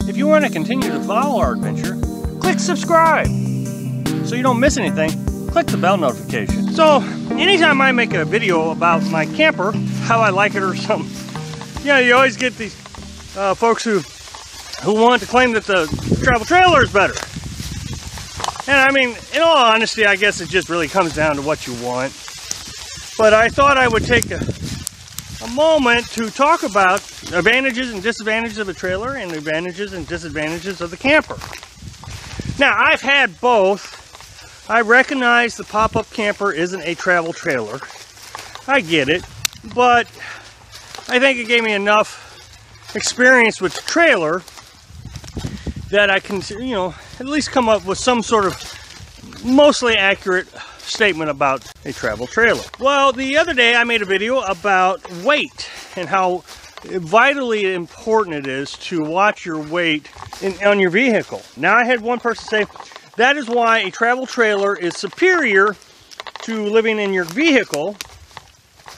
If you want to continue to follow our adventure, click subscribe. So you don't miss anything, click the bell notification. So anytime I make a video about my camper, how I like it or something, you always get these folks who want to claim that the travel trailer is better. And I mean, in all honesty, I guess it just really comes down to what you want. But I thought I would take a moment to talk about advantages and disadvantages of a trailer and the advantages and disadvantages of the camper. Now, I've had both. I recognize the pop-up camper isn't a travel trailer. I get it, but I think it gave me enough experience with the trailer that I can, at least come up with some sort of mostly accurate statement about a travel trailer. Well, the other day I made a video about weight and how vitally important it is to watch your weight on your vehicle. Now, I had one person say that is why a travel trailer is superior to living in your vehicle,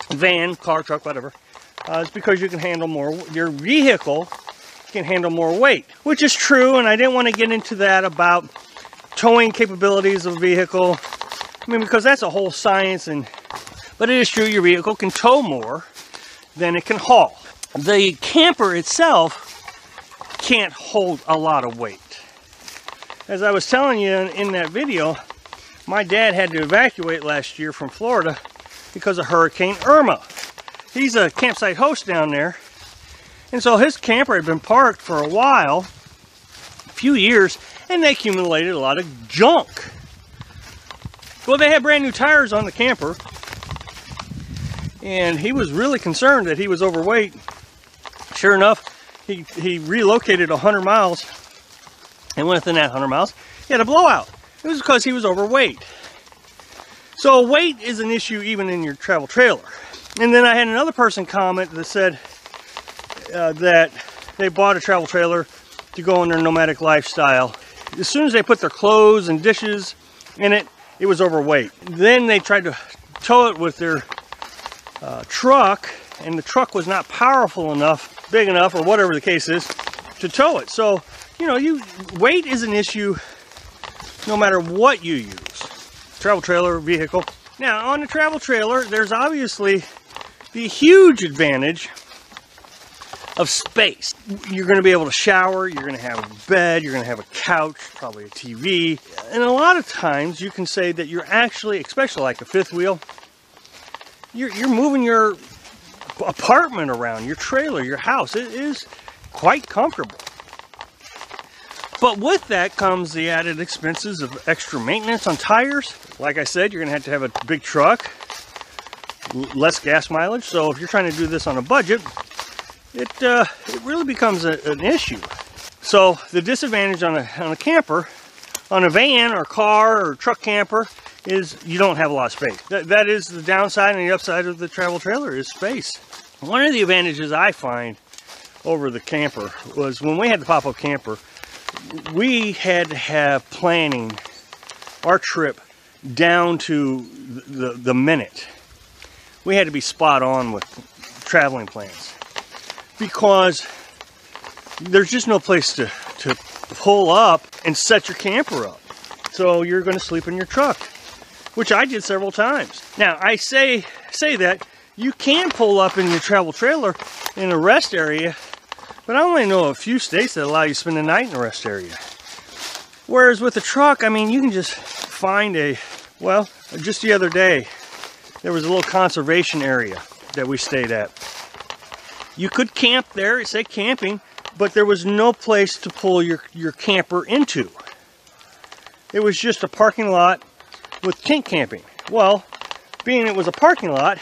van, car, truck, whatever. It's because you can handle more, your vehicle can handle more weight, which is true, and I didn't want to get into that about towing capabilities of a vehicle. I mean, because that's a whole science, but it is true your vehicle can tow more than it can haul. The camper itself can't hold a lot of weight. As I was telling you in that video, my dad had to evacuate last year from Florida because of Hurricane Irma. He's a campsite host down there, and so his camper had been parked for a while, a few years, and they accumulated a lot of junk. Well, they had brand new tires on the camper, and he was really concerned that he was overweight. Sure enough, he relocated 100 miles, and within that 100 miles, he had a blowout. It was because he was overweight. So weight is an issue even in your travel trailer. And then I had another person comment that said that they bought a travel trailer to go on their nomadic lifestyle. As soon as they put their clothes and dishes in it, it was overweight. Then they tried to tow it with their truck, and the truck was not powerful enough, big enough, or whatever the case is, to tow it. So, weight is an issue no matter what you use. Travel trailer, vehicle. Now, on the travel trailer, there's obviously the huge advantage of space. You're going to be able to shower, you're going to have a bed, you're going to have a couch, probably a TV. And a lot of times you can say that you're actually, especially like a fifth wheel, you're moving your apartment around, your trailer, your house. It is quite comfortable. But with that comes the added expenses of extra maintenance on tires. Like I said, you're going to have a big truck, less gas mileage. So if you're trying to do this on a budget, it really becomes an issue. So the disadvantage on a camper, on a van or car or truck camper, is you don't have a lot of space. That is the downside, and the upside of the travel trailer is space. One of the advantages I find over the camper was when we had the pop-up camper, we had to have planning our trip down to the minute. We had to be spot on with traveling plans, because there's just no place to pull up and set your camper up. So you're going to sleep in your truck, which I did several times. Now, I say that you can pull up in your travel trailer in a rest area, but I only know a few states that allow you to spend the night in a rest area. Whereas with a truck, I mean, you can just find just the other day, there was a little conservation area that we stayed at. You could camp there, it said camping, but there was no place to pull your camper into. It was just a parking lot with tent camping. Well, being it was a parking lot,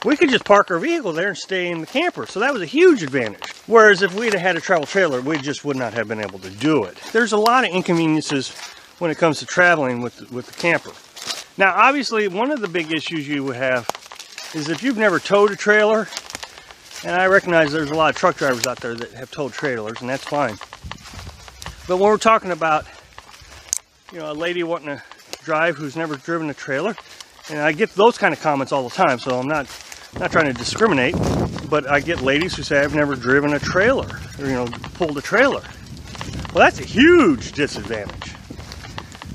we could just park our vehicle there and stay in the camper. So that was a huge advantage. Whereas if we'd have had a travel trailer, we just would not have been able to do it. There's a lot of inconveniences when it comes to traveling with the camper. Now, obviously, one of the big issues you would have is if you've never towed a trailer, and I recognize there's a lot of truck drivers out there that have towed trailers, and that's fine. But when we're talking about, a lady wanting to drive who's never driven a trailer, and I get those kind of comments all the time, so I'm not trying to discriminate, But I get ladies who say, I've never driven a trailer, or, you know, pulled a trailer. Well, that's a huge disadvantage.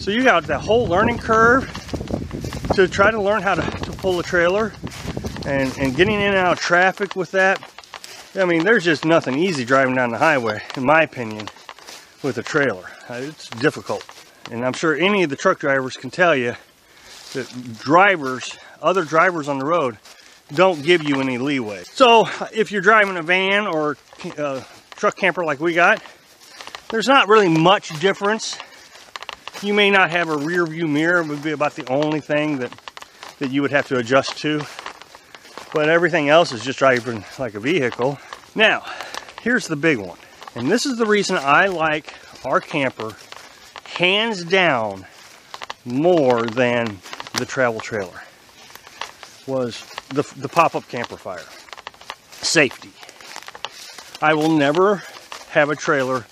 So you got that whole learning curve to try to learn how to pull a trailer, and getting in and out of traffic with that. I mean, there's just nothing easy driving down the highway, in my opinion, with a trailer. It's difficult. And I'm sure any of the truck drivers can tell you that drivers, other drivers on the road, don't give you any leeway. So if you're driving a van or a truck camper like we got, there's not really much difference. You may not have a rear view mirror, would be about the only thing that you would have to adjust to. But everything else is just driving like a vehicle. Now, here's the big one. And this is the reason I like our camper hands down more than the travel trailer, was the pop-up camper fire. Safety. I will never have a trailer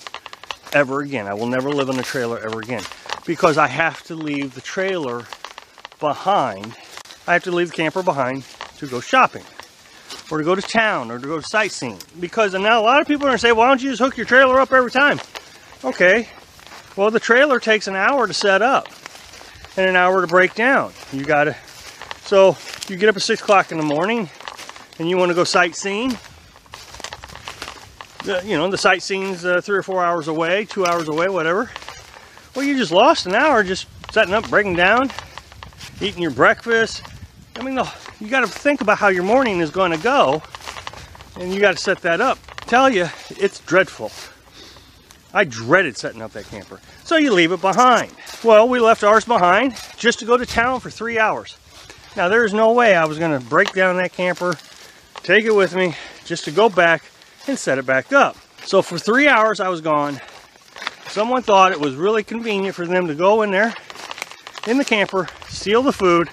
ever again. I will never live in a trailer ever again, because I have to leave the trailer behind. I have to leave the camper behind to go shopping, or to go to town, or to go sightseeing. Because now a lot of people are going to say, why don't you just hook your trailer up every time? Okay, well, the trailer takes an hour to set up and an hour to break down. You gotta, so you get up at 6 o'clock in the morning and you want to go sightseeing. You know, the sightseeing's 3 or 4 hours away, 2 hours away, whatever. Well, you just lost an hour just setting up, breaking down, eating your breakfast. I mean, you got to think about how your morning is going to go, and you got to set that up. I tell you, it's dreadful. I dreaded setting up that camper. So you leave it behind. Well, we left ours behind just to go to town for 3 hours. Now, there's no way I was going to break down that camper, take it with me, just to go back and set it back up. So for 3 hours I was gone. Someone thought it was really convenient for them to go in there, in the camper, steal the food,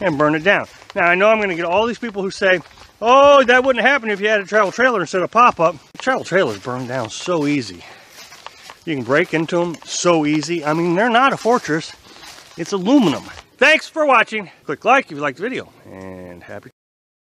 and burn it down. Now, I know I'm going to get all these people who say, oh, that wouldn't happen if you had a travel trailer instead of pop-up. Travel trailers burn down so easy. You can break into them so easy. I mean, they're not a fortress. It's aluminum. Thanks for watching. Click like if you liked the video, and happy